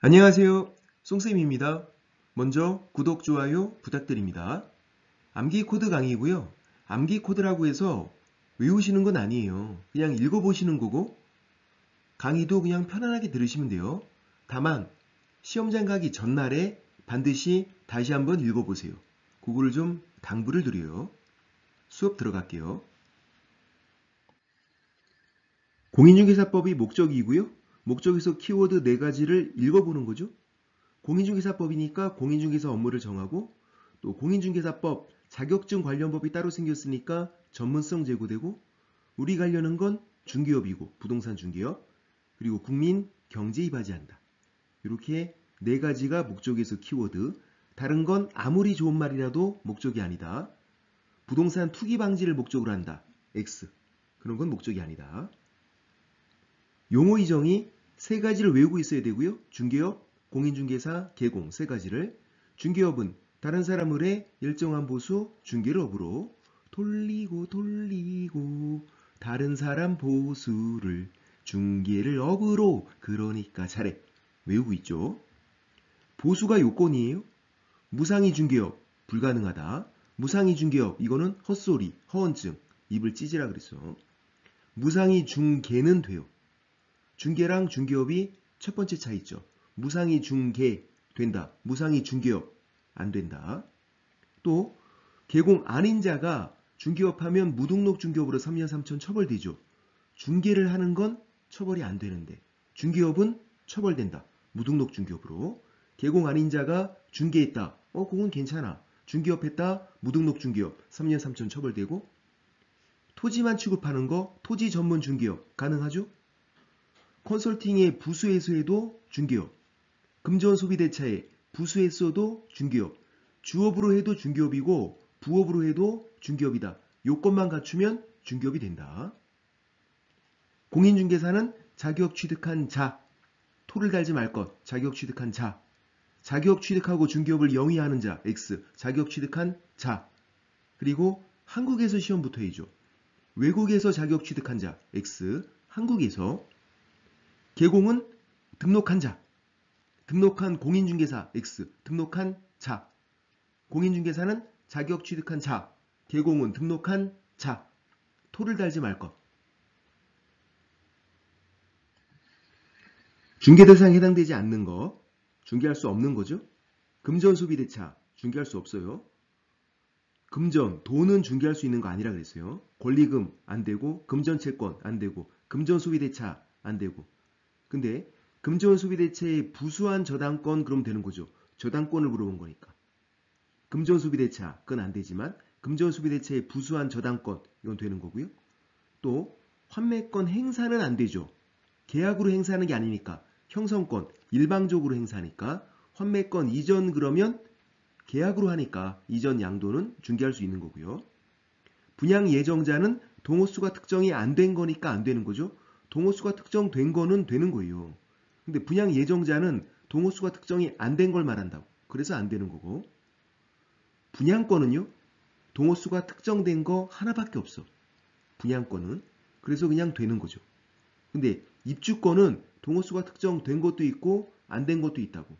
안녕하세요. 송쌤입니다. 먼저 구독, 좋아요 부탁드립니다. 암기 코드 강의고요. 암기 코드라고 해서 외우시는 건 아니에요. 그냥 읽어보시는 거고 강의도 그냥 편안하게 들으시면 돼요. 다만 시험장 가기 전날에 반드시 다시 한번 읽어보세요. 그거를 좀 당부를 드려요. 수업 들어갈게요. 공인중개사법이 목적이고요. 목적에서 키워드 4가지를 읽어보는 거죠. 공인중개사법이니까 공인중개사 업무를 정하고 또 공인중개사법 자격증 관련 법이 따로 생겼으니까 전문성 제고되고 우리 관련한 건 중개업이고 부동산 중개업 그리고 국민 경제 이바지한다. 이렇게 4가지가 목적에서 키워드. 다른 건 아무리 좋은 말이라도 목적이 아니다. 부동산 투기 방지를 목적으로 한다. X. 그런 건 목적이 아니다. 용어 이정이 3가지를 외우고 있어야 되고요. 중개업, 공인중개사, 개공 3가지를. 중개업은 다른 사람을 해 일정한 보수 중개를 업으로 돌리고 다른 사람 보수를 중개를 업으로 그러니까 잘해. 외우고 있죠. 보수가 요건이에요. 무상이 중개업 불가능하다. 무상이 중개업 이거는 헛소리, 허언증, 입을 찢으라 그랬어. 무상이 중개는 돼요. 중개랑 중개업이 첫 번째 차이죠. 무상이 중개 된다. 무상이 중개업 안 된다. 또 개공 아닌 자가 중개업하면 무등록 중개업으로 3년 3천 처벌되죠. 중개를 하는 건 처벌이 안 되는데 중개업은 처벌된다. 무등록 중개업으로. 개공 아닌 자가 중개했다. 그건 괜찮아. 중개업했다. 무등록 중개업 3년 3천 처벌되고 토지만 취급하는 거 토지 전문 중개업 가능하죠? 컨설팅의 부수에서도 중개업, 금전 소비 대차에 부수했어도 중개업, 주업으로 해도 중개업이고 부업으로 해도 중개업이다. 요건만 갖추면 중개업이 된다. 공인중개사는 자격 취득한 자, 토를 달지 말 것, 자격 취득한 자, 자격 취득하고 중개업을 영위하는 자, X, 자격 취득한 자, 그리고 한국에서 시험 붙어야죠. 외국에서 자격 취득한 자, X, 한국에서. 개공은 등록한 자, 등록한 공인중개사 X, 등록한 자. 공인중개사는 자격 취득한 자, 개공은 등록한 자. 토를 달지 말 것. 중개 대상에 해당되지 않는 거, 중개할 수 없는 거죠. 금전 소비 대차, 중개할 수 없어요. 금전, 돈은 중개할 수 있는 거 아니라 그랬어요. 권리금 안 되고, 금전 채권 안 되고, 금전 소비 대차 안 되고. 근데 금전 소비 대체의 부수한 저당권 그럼 되는 거죠. 저당권을 물어본 거니까. 금전 소비 대차 그건 안 되지만 금전 소비 대체의 부수한 저당권 이건 되는 거고요. 또 환매권 행사는 안 되죠. 계약으로 행사하는 게 아니니까 형성권 일방적으로 행사하니까 환매권 이전 그러면 계약으로 하니까 이전 양도는 중개할 수 있는 거고요. 분양 예정자는 동호수가 특정이 안 된 거니까 안 되는 거죠. 동호수가 특정된 거는 되는 거예요. 근데 분양 예정자는 동호수가 특정이 안 된 걸 말한다고. 그래서 안 되는 거고. 분양권은요. 동호수가 특정된 거 하나밖에 없어. 분양권은. 그래서 그냥 되는 거죠. 근데 입주권은 동호수가 특정된 것도 있고 안 된 것도 있다고.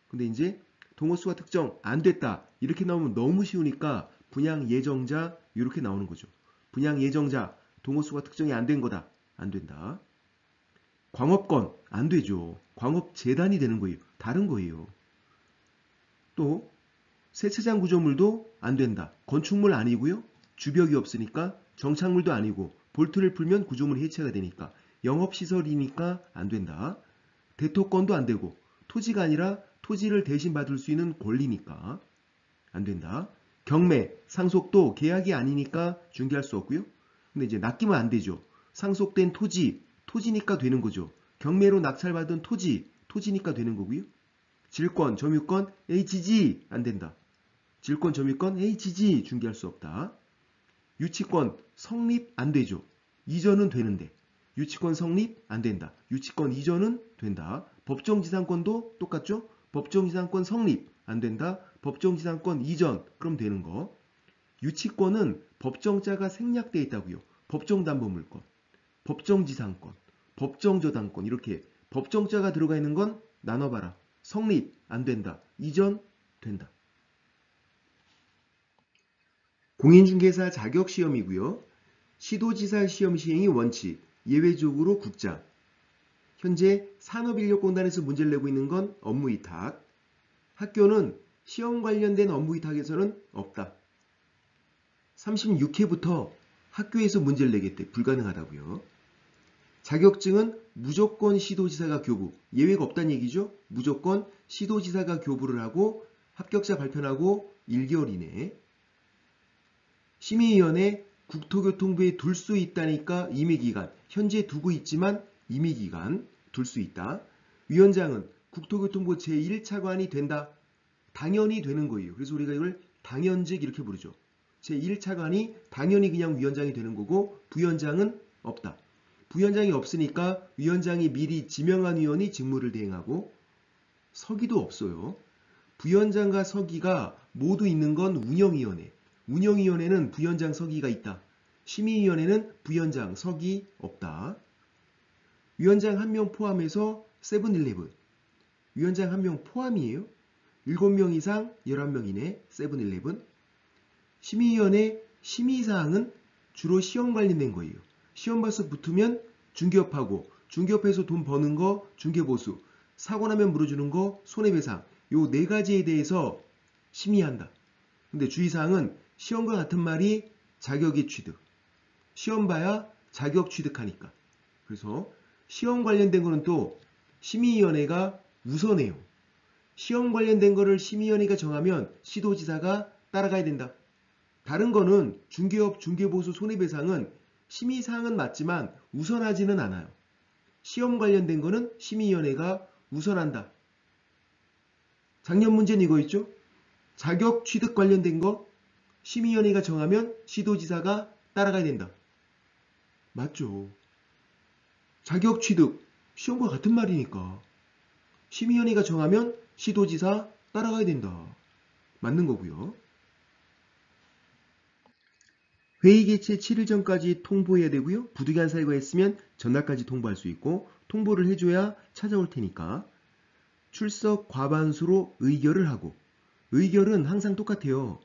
근데 이제 동호수가 특정 안 됐다. 이렇게 나오면 너무 쉬우니까 분양 예정자 이렇게 나오는 거죠. 분양 예정자 동호수가 특정이 안 된 거다. 안 된다. 광업권 안 되죠. 광업재단이 되는 거예요. 다른 거예요. 또 세차장 구조물도 안 된다. 건축물 아니고요. 주벽이 없으니까 정착물도 아니고 볼트를 풀면 구조물이 해체가 되니까 영업시설이니까 안 된다. 대토권도 안 되고 토지가 아니라 토지를 대신 받을 수 있는 권리니까 안 된다. 경매, 상속도 계약이 아니니까 중개할 수 없고요. 근데 이제 낚이면 안 되죠. 상속된 토지, 토지니까 되는 거죠. 경매로 낙찰받은 토지, 토지니까 되는 거고요. 질권, 점유권, HG 안 된다. 질권, 점유권, HG 중개할 수 없다. 유치권 성립 안 되죠. 이전은 되는데 유치권 성립 안 된다. 유치권 이전은 된다. 법정지상권도 똑같죠. 법정지상권 성립 안 된다. 법정지상권 이전 그럼 되는 거. 유치권은 법정자가 생략되어 있다고요. 법정담보물권, 법정지상권, 법정저당권 이렇게 법정자가 들어가 있는 건 나눠봐라. 성립 안 된다. 이전 된다. 공인중개사 자격시험이고요. 시도지사 시험 시행이 원칙, 예외적으로 국장. 현재 산업인력공단에서 문제를 내고 있는 건 업무위탁. 학교는 시험 관련된 업무위탁에서는 없다. 36회부터 학교에서 문제를 내겠대. 불가능하다고요. 자격증은 무조건 시도지사가 교부, 예외가 없다는 얘기죠. 무조건 시도지사가 교부를 하고 합격자 발표하고 1개월 이내. 심의위원회 국토교통부에 둘 수 있다니까 임의기간, 현재 두고 있지만 임의기간 둘 수 있다. 위원장은 국토교통부 제1차관이 된다. 당연히 되는 거예요. 그래서 우리가 이걸 당연직 이렇게 부르죠. 제1차관이 당연히 그냥 위원장이 되는 거고 부위원장은 없다. 부위원장이 없으니까 위원장이 미리 지명한 위원이 직무를 대행하고 서기도 없어요. 부위원장과 서기가 모두 있는 건 운영위원회. 운영위원회는 부위원장 서기가 있다. 심의위원회는 부위원장 서기 없다. 위원장 1명 포함해서 세븐일레븐. 위원장 1명 포함이에요. 7명 이상 11명 이내 세븐일레븐. 심의위원회 심의사항은 주로 시험 관련된 거예요. 시험 봐서 붙으면 중개업하고 중개업에서 돈 버는 거 중개보수, 사고 나면 물어주는 거 손해배상, 요 4가지에 대해서 심의한다. 근데 주의사항은 시험과 같은 말이 자격이 취득. 시험 봐야 자격 취득하니까. 그래서 시험 관련된 거는 또 심의위원회가 우선해요. 시험 관련된 거를 심의위원회가 정하면 시도지사가 따라가야 된다. 다른 거는 중개업, 중개보수, 손해배상은 심의사항은 맞지만 우선하지는 않아요. 시험 관련된 거는 심의위원회가 우선한다. 작년 문제는 이거 있죠? 자격 취득 관련된 거 심의위원회가 정하면 시도지사가 따라가야 된다. 맞죠? 자격 취득, 시험과 같은 말이니까. 심의위원회가 정하면 시도지사 따라가야 된다. 맞는 거고요. 회의 개최 7일 전까지 통보해야 되고요. 부득이한 사유가 있으면 전날까지 통보할 수 있고 통보를 해줘야 찾아올 테니까 출석 과반수로 의결을 하고 의결은 항상 똑같아요.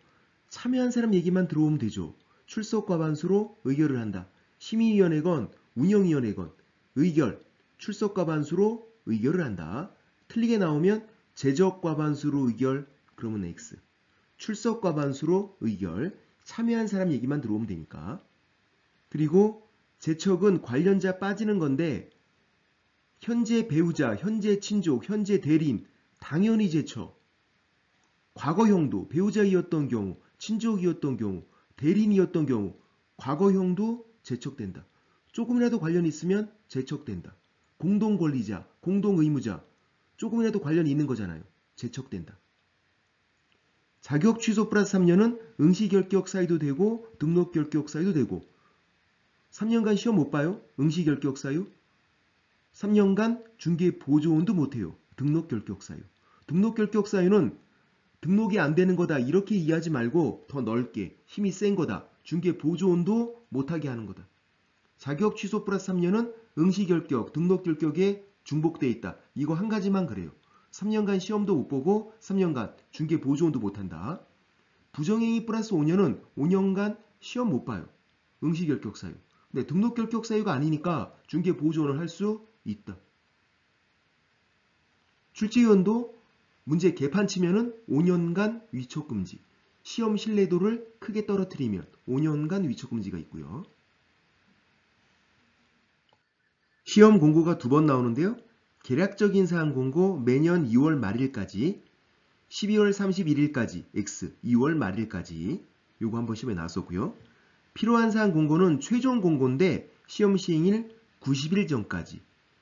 참여한 사람 얘기만 들어오면 되죠. 출석 과반수로 의결을 한다. 심의위원회건 운영위원회건 의결, 출석 과반수로 의결을 한다. 틀리게 나오면 제적 과반수로 의결, 그러면 X. 출석 과반수로 의결, 참여한 사람 얘기만 들어오면 되니까. 그리고 제척은 관련자 빠지는 건데 현재 배우자, 현재 친족, 현재 대리인 당연히 제척. 과거형도 배우자이었던 경우, 친족이었던 경우, 대리인이었던 경우 과거형도 제척된다. 조금이라도 관련이 있으면 제척된다. 공동권리자, 공동의무자 조금이라도 관련이 있는 거잖아요. 제척된다. 자격 취소 플러스 3년은 응시결격 사유도 되고 등록결격 사유도 되고 3년간 시험 못 봐요? 응시결격 사유? 3년간 중개보조원도 못해요. 등록결격 사유. 등록결격 사유는 등록이 안 되는 거다 이렇게 이해하지 말고 더 넓게 힘이 센 거다. 중개보조원도 못하게 하는 거다. 자격 취소 플러스 3년은 응시결격, 등록결격에 중복되어 있다. 이거 한 가지만 그래요. 3년간 시험도 못 보고 3년간 중개보조원도 못한다. 부정행위 플러스 5년은 5년간 시험 못 봐요. 응시결격 사유. 근데 등록결격 사유가 아니니까 중개보조원을 할 수 있다. 출제위원도 문제 개판 치면은 5년간 위촉금지. 시험 신뢰도를 크게 떨어뜨리면 5년간 위촉금지가 있고요. 시험 공고가 2번 나오는데요. 계략적인 사항 공고 매년 2월 말일까지 12월 31일까지 X 2월 말일까지 요거 한번 시험에 나왔었고요. 필요한 사항 공고는 최종 공고인데 시험 시행일 90일 전까지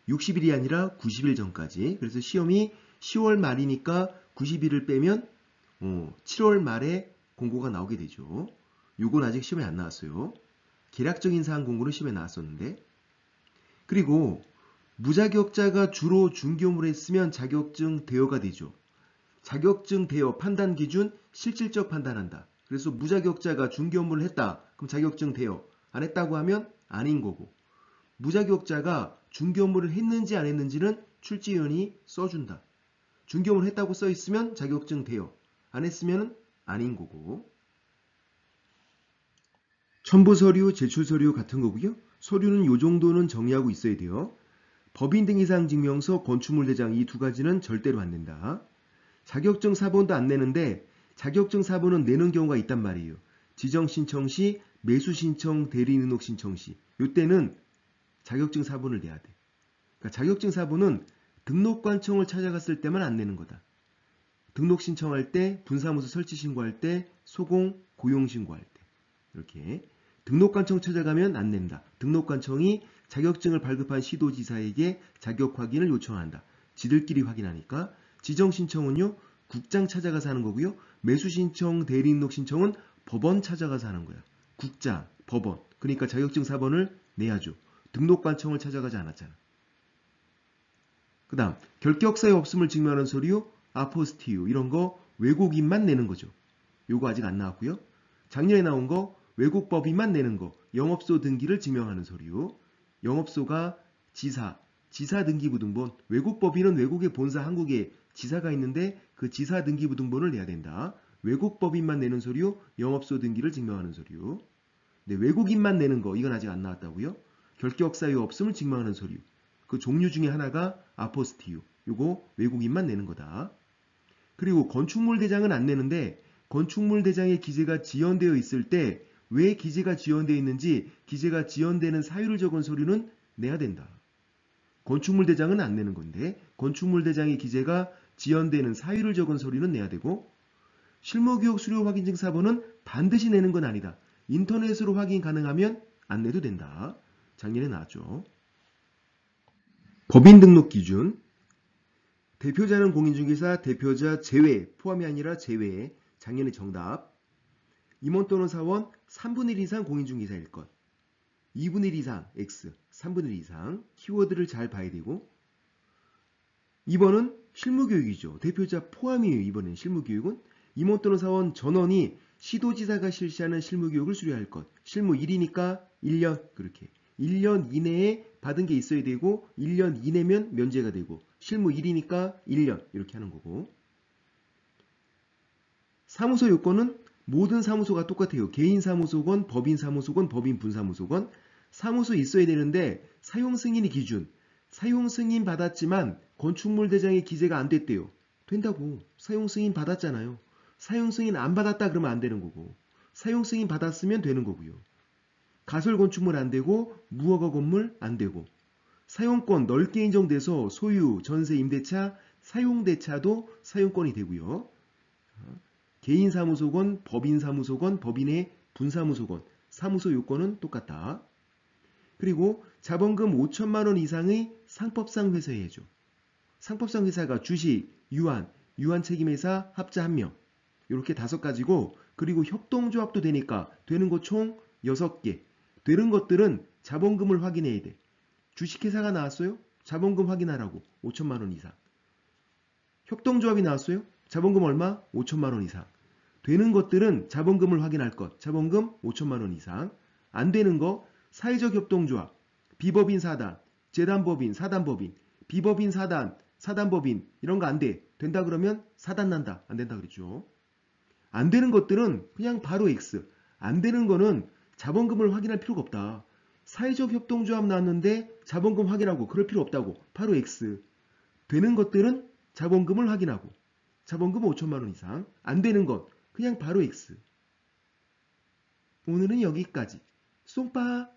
60일이 아니라 90일 전까지 그래서 시험이 10월 말이니까 90일을 빼면 7월 말에 공고가 나오게 되죠. 요건 아직 시험에 안 나왔어요. 계략적인 사항 공고는 시험에 나왔었는데 그리고 무자격자가 주로 중개업무를 했으면 자격증 대여가 되죠. 자격증 대여 판단 기준 실질적 판단한다. 그래서 무자격자가 중개업무를 했다. 그럼 자격증 대여 안 했다고 하면 아닌 거고 무자격자가 중개업무를 했는지 안 했는지는 출제위원이 써준다. 중개업을 했다고 써 있으면 자격증 돼요. 안 했으면 아닌 거고. 첨부 서류, 제출 서류 같은 거고요. 서류는 요 정도는 정리하고 있어야 돼요. 법인 등기사항 증명서, 건축물 대장 이 두 가지는 절대로 안 낸다. 자격증 사본도 안 내는데 자격증 사본은 내는 경우가 있단 말이에요. 지정 신청 시, 매수 신청, 대리 등록 신청 시. 이때는 자격증 사본을 내야 돼. 그러니까 자격증 사본은 등록관청을 찾아갔을 때만 안 내는 거다. 등록 신청할 때, 분사무소 설치 신고할 때, 소공, 고용 신고할 때. 이렇게 등록관청 찾아가면 안 낸다. 등록관청이 자격증을 발급한 시도지사에게 자격 확인을 요청한다. 지들끼리 확인하니까. 지정 신청은요, 국장 찾아가서 하는 거고요. 매수 신청, 대리 등록 신청은 법원 찾아가서 하는 거야. 국장, 법원. 그러니까 자격증 사본을 내야죠. 등록관청을 찾아가지 않았잖아. 그 다음 결격사유 없음을 증명하는 서류, 아포스티유 이런 거 외국인만 내는 거죠. 요거 아직 안 나왔고요. 작년에 나온 거 외국 법인만 내는 거, 영업소 등기를 증명하는 서류. 영업소가 지사 등기부등본. 외국 법인은 외국의 본사 한국에 지사가 있는데 그 지사 등기부등본을 내야 된다. 외국 법인만 내는 서류, 영업소 등기를 증명하는 서류. 네, 외국인만 내는 거 이건 아직 안 나왔다고요. 결격사유 없음을 증명하는 서류. 그 종류 중에 하나가 아포스티유. 요거 외국인만 내는 거다. 그리고 건축물 대장은 안 내는데 건축물 대장의 기재가 지연되어 있을 때 왜 기재가 지연되어 있는지 기재가 지연되는 사유를 적은 서류는 내야 된다. 건축물 대장은 안 내는 건데 건축물 대장의 기재가 지연되는 사유를 적은 서류는 내야 되고 실무교육 수료 확인증 사본은 반드시 내는 건 아니다. 인터넷으로 확인 가능하면 안 내도 된다. 작년에 나왔죠. 법인 등록 기준. 대표자는 공인중개사, 대표자 제외, 포함이 아니라 제외. 작년에 정답. 임원 또는 사원 3분의 1 이상 공인중개사일 것. 2분의 1 이상 X, 3분의 1 이상. 키워드를 잘 봐야 되고. 2번은 실무교육이죠. 대표자 포함이에요. 이번엔 실무교육은. 임원 또는 사원 전원이 시도지사가 실시하는 실무교육을 수료할 것. 실무 1이니까 1년 그렇게. 1년 이내에 받은 게 있어야 되고 1년 이내면 면제가 되고 실무 1이니까 1년 이렇게 하는 거고. 사무소 요건은 모든 사무소가 똑같아요. 개인사무소건, 법인사무소건, 법인분사무소건. 사무소 있어야 되는데 사용승인이 기준. 사용승인 받았지만 건축물 대장의 기재가 안 됐대요. 된다고. 사용승인 받았잖아요. 사용승인 안 받았다 그러면 안 되는 거고. 사용승인 받았으면 되는 거고요. 가설건축물 안 되고 무허가 건물 안 되고 사용권 넓게 인정돼서 소유, 전세, 임대차, 사용대차도 사용권이 되고요. 개인사무소건, 법인사무소건, 법인의 분사무소건, 사무소 요건은 똑같다. 그리고 자본금 5천만 원 이상의 상법상 회사에 해줘. 상법상 회사가 주식, 유한 책임회사, 합자 1명 이렇게 5가지고 그리고 협동조합도 되니까 되는 거 총 6개. 되는 것들은 자본금을 확인해야 돼. 주식회사가 나왔어요? 자본금 확인하라고. 5천만 원 이상. 협동조합이 나왔어요? 자본금 얼마? 5천만 원 이상. 되는 것들은 자본금을 확인할 것. 자본금 5천만 원 이상. 안 되는 거 사회적 협동조합, 비법인 사단, 재단법인, 사단법인, 비법인 사단, 사단법인 이런 거 안 돼. 된다 그러면 사단 난다. 안 된다 그랬죠. 안 되는 것들은 그냥 바로 X. 안 되는 거는 자본금을 확인할 필요가 없다. 사회적 협동조합 나왔는데 자본금 확인하고 그럴 필요 없다고. 바로 X. 되는 것들은 자본금을 확인하고 자본금 5천만 원 이상. 안 되는 건 그냥 바로 X. 오늘은 여기까지. 쏙빠.